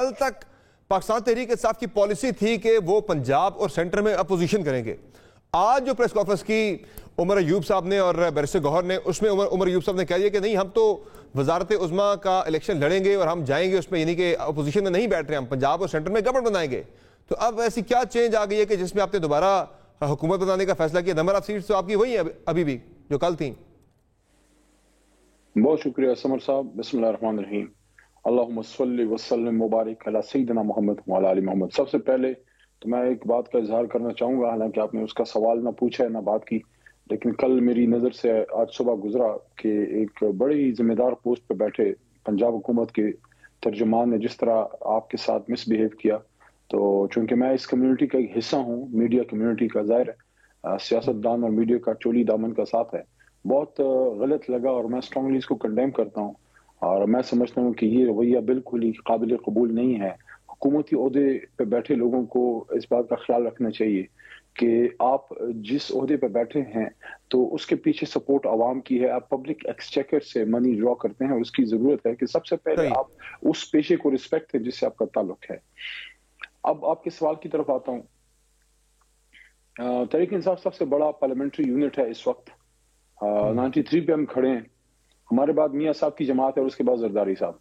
کل تک پاکستان تحریک انصاف کی پالیسی تھی کہ وہ پنجاب اور سینٹر میں اپوزیشن کریں گے. آج جو پریس کانفرنس کی عمر ایوب صاحب نے اور بیرسٹر گوہر نے, اس میں عمر ایوب صاحب نے کہہ دیا کہ نہیں, ہم تو وزارت عظمیٰ کا الیکشن لڑیں گے اور ہم جائیں گے اس میں, یعنی کہ اپوزیشن میں نہیں بیٹھ رہے, ہم پنجاب اور سینٹر میں گورنمنٹ بنائیں گے. تو اب ایسی کیا چینج آ گئی ہے کہ جس میں آپ نے دوبارہ حکومت بنانے کا فیصلہ کیا؟ نمبر آف سیٹس تو آپ کی وہی ہیں ابھی بھی جو کل تھیں. بہت شکریہ سمر صاحب. بسم اللہ الرحمن الرحیم. اللہم صلی وسلم مبارک علی سیدنا محمد وعلی آل محمد. سب سے پہلے تو میں ایک بات کا اظہار کرنا چاہوں گا, حالانکہ آپ نے اس کا سوال نہ پوچھا ہے نہ بات کی, لیکن کل میری نظر سے آج صبح گزرا کہ ایک بڑی ذمہ دار پوسٹ پہ بیٹھے پنجاب حکومت کے ترجمان نے جس طرح آپ کے ساتھ مس بیہیو کیا. تو چونکہ میں اس کمیونٹی کا ایک حصہ ہوں, میڈیا کمیونٹی کا, ظاہر ہے سیاست دان اور میڈیا کا چولی دامن کا ساتھ ہے, بہت غلط لگا اور میں اسٹرانگلی اس کو کنڈیم کرتا ہوں. اور میں سمجھتا ہوں کہ یہ رویہ بالکل ہی قابل قبول نہیں ہے. حکومتی عہدے پہ بیٹھے لوگوں کو اس بات کا خیال رکھنا چاہیے کہ آپ جس عہدے پہ بیٹھے ہیں تو اس کے پیچھے سپورٹ عوام کی ہے. آپ پبلک ایکسچیکر سے منی ڈرا کرتے ہیں اور اس کی ضرورت ہے کہ سب سے پہلے آپ اس پیشے کو رسپیکٹ ہے جس سے آپ کا تعلق ہے. اب آپ کے سوال کی طرف آتا ہوں. تحریک انصاف سب سے بڑا پارلیمنٹری یونٹ ہے اس وقت. 93 پہ ہم کھڑے ہیں. ہمارے بعد میاں صاحب کی جماعت ہے اور اس کے بعد زرداری صاحب.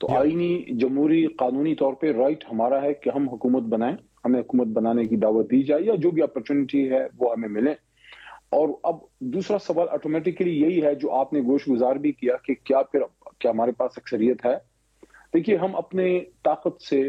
تو آئینی جمہوری قانونی طور پہ رائٹ ہمارا ہے کہ ہم حکومت بنائیں, ہمیں حکومت بنانے کی دعوت دی جائے یا جو بھی اپرچونٹی ہے وہ ہمیں ملے. اور اب دوسرا سوال آٹومیٹکلی یہی ہے جو آپ نے گوش گزار بھی کیا کہ کیا ہمارے پاس اکثریت ہے. دیکھیے, ہم اپنے طاقت سے,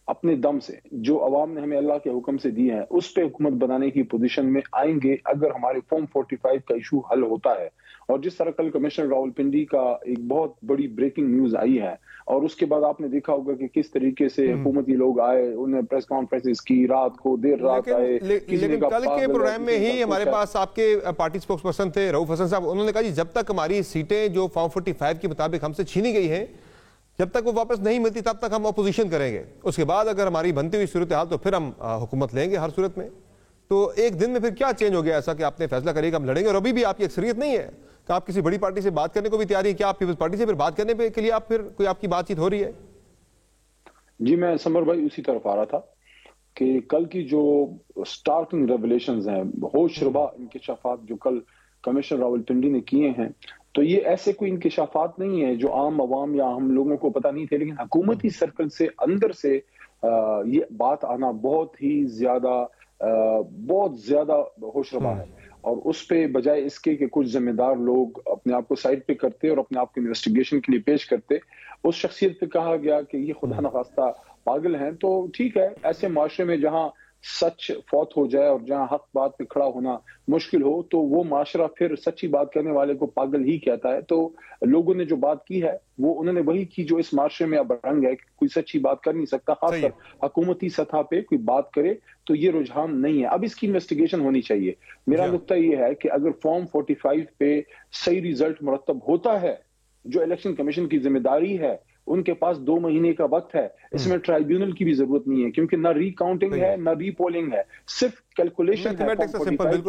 اپنے دم سے, جو عوام نے ہمیں اللہ کے حکم سے دی ہے اس پہ حکومت بنانے کی پوزیشن میں آئیں گے اگر ہمارے فارم 45 کا ایشو حل ہوتا ہے. اور جس طرح کل کمشنر راولپنڈی کا ایک بہت بڑی بریکنگ نیوز آئی ہے اور اس کے بعد آپ نے دیکھا ہوگا کہ کس طریقے سے حکومتی لوگ آئے, انہیں پریس کانفرنسز کی, رات کو دیر رات آئے. لیکن کل کے پروگرام میں ہی ہمارے پاس آپ کے پارٹی سپوکس پرسن تھے رؤف حسن صاحب, انہوں نے کہا جی جب تک ہماری سیٹیں جو فارم 45 کے مطابق ہم سے چھینی گئی ہیں جب تک وہ واپس نہیں ملتی تب تک ہم اپوزیشن کریں گے, اس کے بعد اگر ہماری بنتی ہوئی صورتحال تو پھر ہم حکومت لیں گے ہر صورت میں. تو ایک دن میں پھر کیا چینج ہو گیا ایسا کہ آپ نے فیصلہ کرے کہ ہم لڑیں گے؟ اور ابھی بھی آپ کی اکثریت نہیں ہے کہ آپ کسی بڑی پارٹی سے بات کرنے کو بھی تیار ہیں. کیا آپ پیپلز پارٹی سے پھر بات کرنے کے لیے آپ پھر کوئی آپ کی بات چیت ہو رہی ہے؟ جی, میں سمر بھائی اسی طرف آ رہا تھا کہ کل کی جو سٹارکنگ ریولیشنز ہیں, ہوش ربا انکشافات جو کل کمشنر راولپنڈی نے کیے ہیں, تو یہ ایسے کوئی انکشافات نہیں ہے جو عام عوام یا ہم لوگوں کو پتہ نہیں تھے, لیکن حکومتی سرکل سے اندر سے یہ بات آنا بہت زیادہ ہوش ربا ہے. اور اس پہ بجائے اس کے کہ کچھ ذمہ دار لوگ اپنے آپ کو سائڈ پہ کرتے اور اپنے آپ کو انویسٹیگیشن کے لیے پیش کرتے, اس شخصیت پہ کہا گیا کہ یہ خدا نخواستہ پاگل ہیں. تو ٹھیک ہے, ایسے معاشرے میں جہاں سچ فوت ہو جائے اور جہاں حق بات پہ کھڑا ہونا مشکل ہو تو وہ معاشرہ پھر سچی بات کرنے والے کو پاگل ہی کہتا ہے. تو لوگوں نے جو بات کی ہے وہ انہوں نے وہی کی جو اس معاشرے میں اب رنگ ہے کہ کوئی سچی بات کر نہیں سکتا, خاص کر حکومتی سطح پہ کوئی بات کرے تو یہ رجحان نہیں ہے. اب اس کی انویسٹیگیشن ہونی چاہیے. میرا نقطہ یہ ہے کہ اگر فارم 45 پہ صحیح ریزلٹ مرتب ہوتا ہے, جو الیکشن کمیشن کی ذمہ داری ہے, ان کے پاس 2 مہینے کا وقت ہے. اس میں ٹرائیبیونل کی بھی ضرورت نہیں ہے کیونکہ نہ ری کاؤنٹنگ ہے نہ ری پولنگ ہے, صرف کیلکولیشن ہے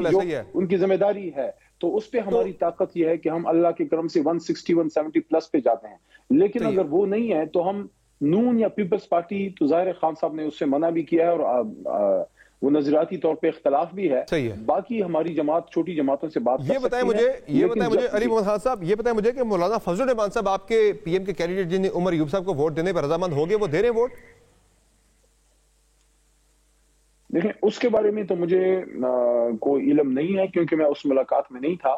جو ان کی ذمہ داری ہے. تو اس پہ ہماری طاقت یہ ہے کہ ہم اللہ کے کرم سے 160 170 پلس پہ جاتے ہیں. لیکن اگر وہ نہیں ہے تو ہم نون یا پیپلز پارٹی, تو ظاہر خان صاحب نے اس سے منع بھی کیا ہے اور وہ نظریاتی طور پہ اختلاف بھی ہے. باقی ہماری جماعت چھوٹی جماعتوں سے بات یہ بتائیں مجھے علی محمد خان صاحب, یہ بتائیں مجھے کہ مولانا فضل الرحمان صاحب آپ کے پی ایم کے کینڈیڈیٹ جن نے عمر ایوب صاحب کو ووٹ دینے پر رضامند ہو گئے, وہ دے رہے ہیں ووٹ؟ دیکھیں, اس کے بارے میں تو مجھے کوئی علم نہیں ہے کیونکہ میں اس ملاقات میں نہیں تھا.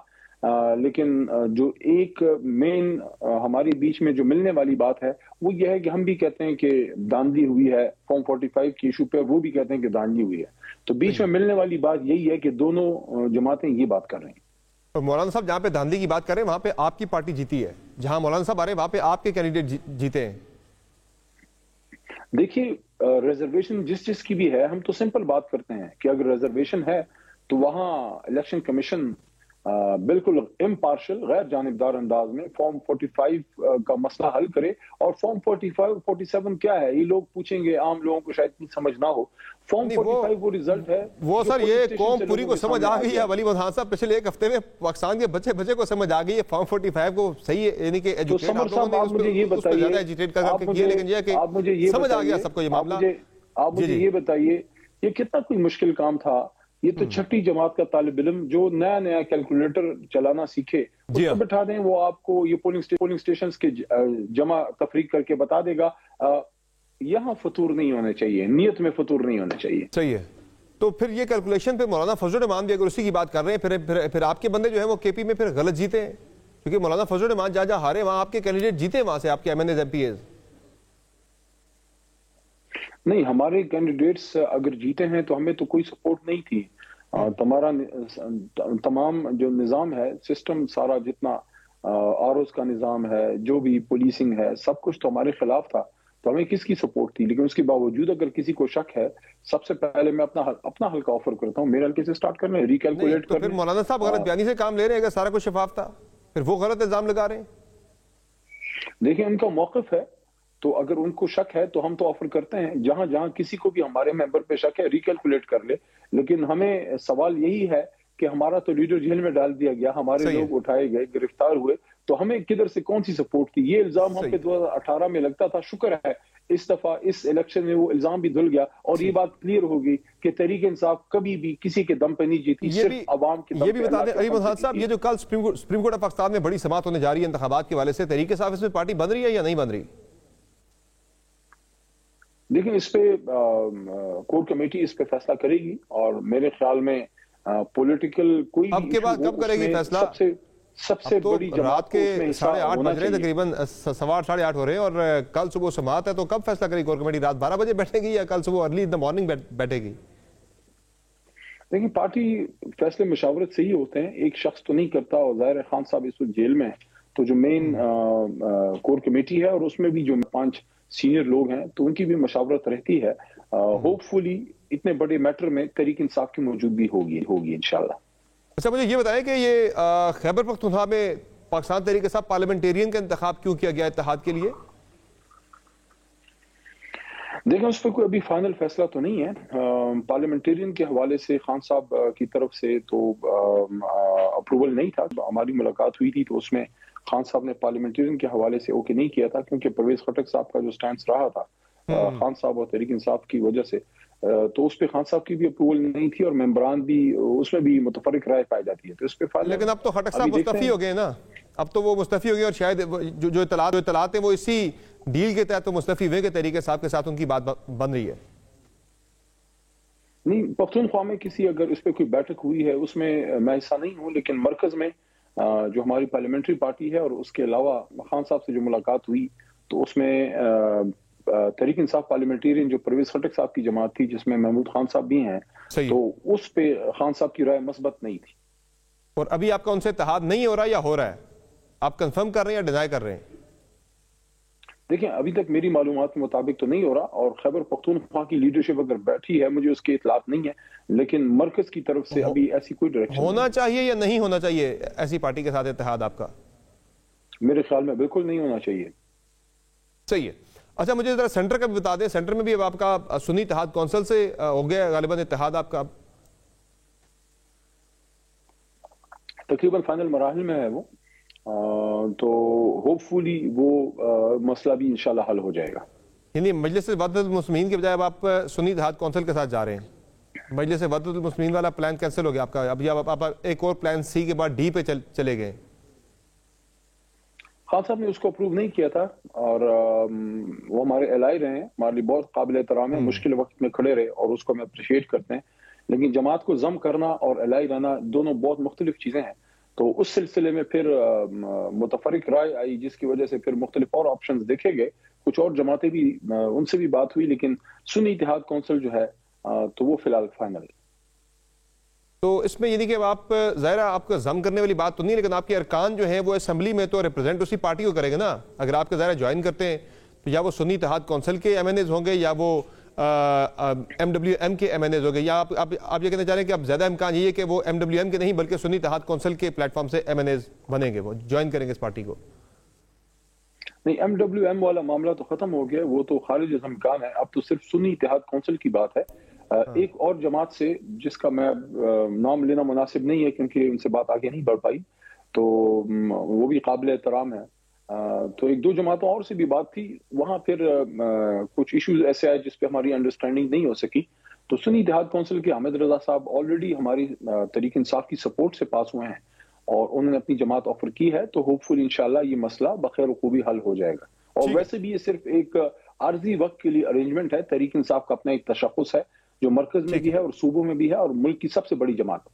لیکن جو ایک مین ہمارے بیچ میں جو ملنے والی بات ہے وہ یہ ہے کہ ہم بھی کہتے ہیں کہ داندلی ہوئی ہے فارم 45 کی ایشو پہ, وہ بھی کہتے ہیں کہ داندلی ہوئی ہے. تو بیچ میں ملنے والی بات یہی ہے کہ دونوں جماعتیں یہ بات کر رہی ہیں. اور مولانا صاحب جہاں پہ داندلی کی بات کریں وہاں پہ آپ کی پارٹی جیتی ہے, جہاں مولانا صاحب آ رہے ہیں وہاں پہ آپ کے کینڈیڈیٹ جیتے ہیں. دیکھیے, ریزرویشن جس کی بھی ہے, ہم تو سمپل بات کرتے ہیں کہ اگر ریزرویشن ہے تو وہاں الیکشن کمیشن بالکل امپارشل غیر جانبدار انداز میں فارم 45 کا مسئلہ حل کرے. اور فارم 47 کیا ہے یہ لوگ پوچھیں گے, عام لوگوں کو شاید سمجھ نہ ہو. فارم 45 وہ ریزلٹ ہے وہ سر یہ قوم پوری کو سمجھ آ گئی ہے. ولی خان صاحب پچھلے ایک ہفتے میں پاکستان کے بچے کو سمجھ آ گئی ہے فارم 45 کو صحیح ہے, یعنی کہ آپ مجھے یہ بتائیے یہ کتنا کوئی مشکل کام تھا. یہ تو چھٹی جماعت کا طالب علم جو نیا کیلکولیٹر چلانا سیکھے اس کو بٹھا دیں, وہ آپ کو یہ پولنگ سٹیشنز کے جمع تفریق کر کے بتا دے گا. یہاں فطور نہیں ہونے چاہیے, نیت میں فطور نہیں ہونا چاہیے. صحیح ہے. تو پھر یہ کیلکولیشن پہ مولانا فضل الرحمان بھی اگر اسی کی بات کر رہے ہیں پھر آپ کے بندے جو ہیں وہ کے پی میں پھر غلط جیتے ہیں, کیونکہ مولانا فضل الرحمان جہاں ہارے وہاں آپ کے کینڈیڈیٹ جیتے ہیں, وہاں سے آپ کے M N As M P As. نہیں, ہمارے کینڈیڈیٹس اگر جیتے ہیں تو ہمیں تو کوئی سپورٹ نہیں تھی. تمام جو نظام ہے, سسٹم سارا جتنا آر اوز کا نظام ہے, جو بھی پولیسنگ ہے, سب کچھ تو ہمارے خلاف تھا. تو ہمیں کس کی سپورٹ تھی؟ لیکن اس کے باوجود اگر کسی کو شک ہے, سب سے پہلے میں اپنا حلقہ آفر کرتا ہوں, میرے حلقے سے سٹارٹ کرنا ہے, ریکیلکولیٹ کرنا ہے. پھر مولانا صاحب غلط بیانی سے کام لے رہے ہیں, اگر سارا کچھ شفاف تھا پھر وہ غلط الزام لگا رہے ہیں. دیکھیں ان کا موقف ہے, تو اگر ان کو شک ہے تو ہم تو آفر کرتے ہیں, جہاں جہاں کسی کو بھی ہمارے ممبر پہ شک ہے ریکیلکولیٹ کر لے. لیکن ہمیں سوال یہی ہے کہ ہمارا تو لیڈر جیل میں ڈال دیا گیا, ہمارے لوگ اٹھائے گئے, گرفتار ہوئے, تو ہمیں کدھر سے کون سی سپورٹ تھی؟ یہ الزام ہم پہ 2018 میں لگتا تھا. شکر ہے اس دفعہ اس الیکشن میں وہ الزام بھی دھل گیا, اور یہ بات کلیئر ہوگی کہ تحریک انصاف کبھی بھی کسی کے دم پہ نہیں جیتی, صرف عوام کے دم پہ. یہ بھی بتا دیں علی محمد صاحب, یہ جو کل سپریم کورٹ آف پاکستان میں بڑی سماعت ہونے جا رہی ہے انتخابات کے حوالے سے, تحریک انصاف اس میں پارٹی بن رہی ہے یا نہیں بن رہی؟ دیکھیں اس پہ کور کمیٹی اس پہ فیصلہ کرے گی, اور میرے خیال میں پولیٹیکل کوئی اب کے بعد کب کرے گی فیصلہ؟ سب سے بڑی رات کے 8:30 بج رہے ہیں, تقریباً 8:15 ہو رہے ہیں, اور کل صبح سماعت ہے, تو کب فیصلہ کرے گی کور کمیٹی؟ رات 12 بجے بیٹھے گی یا کل صبح ارلی ان دا مارننگ بیٹھے گی؟ دیکھیں پارٹی فیصلے مشاورت سے ہی ہوتے ہیں, ایک شخص تو نہیں کرتا. اور ظاہر خان صاحب اس وقت جیل میں ہیں, تو جو مین کور کمیٹی ہے اور اس میں بھی جو 5 سینئر لوگ ہیں, تو ان کی بھی مشاورت رہتی ہے. ہوپ فلی اتنے بڑے میٹر میں تحریک انصاف کی موجودگی ہوگی انشاءاللہ. اچھا, مجھے یہ بتائیں کہ یہ خیبر پختونخوا میں پاکستان تحریک انصاف پارلیمنٹیرین کا انتخاب کیوں کیا گیا اتحاد کے لیے؟ دیکھیں اس پہ کوئی ابھی فائنل فیصلہ تو نہیں ہے. پارلیمنٹیرین کے حوالے سے خان صاحب کی طرف سے تو اپروول نہیں تھا. ہماری ملاقات ہوئی تھی تو اس میں خان صاحب نے پارلیمنٹیرین کے حوالے سے اوکے نہیں کیا تھا, کیونکہ پرویز خٹک صاحب کا جو سٹینس رہا تھا خان صاحب اور تحریک انصاف کی وجہ سے, تو اس پہ خان صاحب کی بھی اپروول نہیں تھی, اور ممبران بھی اس میں بھی متفرق رائے پائی جاتی ہے. تو اس پہ لیکن اب تو خٹک صاحب مستعفی ہو گئے نا, اب تو وہ مستعفی ہو گئے, اور شاید جو اطلاعات ہیں وہ اسی ڈیل کے تحت تو مستعفی ہوئے کہ تحریک انصاف کے ساتھ ان کی بات بن رہی ہے. نہیں, پختونخوا میں کسی اگر اس پہ کوئی بیٹھک ہوئی ہے اس میں میں حصہ نہیں ہوں, لیکن مرکز میں جو ہماری پارلیمنٹری پارٹی ہے اور اس کے علاوہ خان صاحب سے جو ملاقات ہوئی, تو اس میں تحریک انصاف پارلیمنٹیرین جو پرویز خٹک صاحب کی جماعت تھی جس میں محمود خان صاحب بھی ہیں, تو اس پہ خان صاحب کی رائے مثبت نہیں تھی. اور ابھی آپ کا ان سے اتحاد نہیں ہو رہا یا ہو رہا ہے؟ آپ کنفرم کر رہے ہیں یا ڈینائی کر رہے ہیں؟ دیکھیں ابھی تک میری معلومات کے مطابق تو نہیں ہو رہا, اور خیبر پختونخوا کی لیڈرشپ اگر بیٹھی ہے مجھے اس کی اطلاعات نہیں ہے, لیکن مرکز کی طرف سے ابھی ایسی کوئی ڈائریکشن ہونا چاہیے یا نہیں ہونا چاہیے ایسی پارٹی کے ساتھ اتحاد آپ کا؟ میرے خیال میں بالکل نہیں ہونا چاہیے. صحیح ہے. اچھا مجھے ذرا سینٹر کا بھی بتا دیں, سینٹر میں بھی اب آپ کا سنی اتحاد کونسل سے ہو گیا غالباً اتحاد آپ کا؟ تقریباً فائنل مراحل میں ہے وہ, تو ہوپ فلی وہ مسئلہ بھی انشاءاللہ حل ہو جائے گا. یعنی مجلس وحدت المسلمین کے بجائے اب آپ سنی اتحاد کونسل کے ساتھ جا رہے ہیں, مجلس وحدت المسلمین والا پلان کینسل ہو گیا آپ کا, اب آپ ایک اور پلان سی کے بعد ڈی پہ چلے گئے. خان صاحب نے اس کو اپروو نہیں کیا تھا, اور وہ ہمارے الائی رہے ہیں, ہمارے لیے بہت قابل احترام ہے, مشکل وقت میں کھڑے رہے, اور اس کو ہم اپریشیٹ کرتے ہیں. لیکن جماعت کو ضم کرنا اور الائی رہنا دونوں بہت مختلف چیزیں ہیں. تو اس سلسلے میں پھر متفرق رائے آئی, جس کی وجہ سے پھر مختلف اور آپشنز دیکھے گئے. کچھ اور جماعتیں بھی, ان سے بھی بات ہوئی, لیکن سنی اتحاد کونسل جو ہے تو وہ فی الحال فائنل ہے. تو اس میں یعنی کہ آپ ظاہر آپ کا ضم کرنے والی بات تو نہیں, لیکن آپ کے ارکان جو ہیں وہ اسمبلی میں تو ریپرزینٹ اسی پارٹی کو کرے گا نا. اگر آپ کے ظاہر جوائن کرتے ہیں تو یا وہ سنی اتحاد کونسل کے ایم این ایز ہوں گے, یا وہ MWM کے MNAs ہو گئے، یا آپ یہ کہنا چاہ رہے ہیں کہ اب زیادہ امکان یہ ہے کہ وہ MWM کے نہیں بلکہ سنی اتحاد کونسل کے پلیٹ فارم سے MNAs بنیں گے، وہ جوائن کریں گے اس پارٹی کو؟ نہیں، MWM والا معاملہ تو ختم ہو گیا، وہ تو خارج از امکان ہے، اب تو صرف سنی اتحاد کونسل کی بات ہے۔ ایک اور جماعت سے جس کا میں نام لینا مناسب نہیں ہے کیونکہ ان سے بات آگے نہیں بڑھ پائی، تو وہ بھی قابل احترام ہے، تو ایک دو جماعتوں اور سے بھی بات تھی، وہاں پھر کچھ ایشوز ایسے آئے جس پہ ہماری انڈرسٹینڈنگ نہیں ہو سکی، تو سنی اتحاد کونسل کے حامد رضا صاحب آلریڈی ہماری تحریک انصاف کی سپورٹ سے پاس ہوئے ہیں اور انہوں نے اپنی جماعت آفر کی ہے، تو ہوپ فل انشاءاللہ یہ مسئلہ بخیر وخوبی حل ہو جائے گا۔ اور ویسے بھی یہ صرف ایک عارضی وقت کے لیے ارینجمنٹ ہے، تحریک انصاف کا اپنا ایک تشخص ہے جو مرکز میں بھی ہے اور صوبوں میں بھی ہے اور ملک کی سب سے بڑی جماعت ہے۔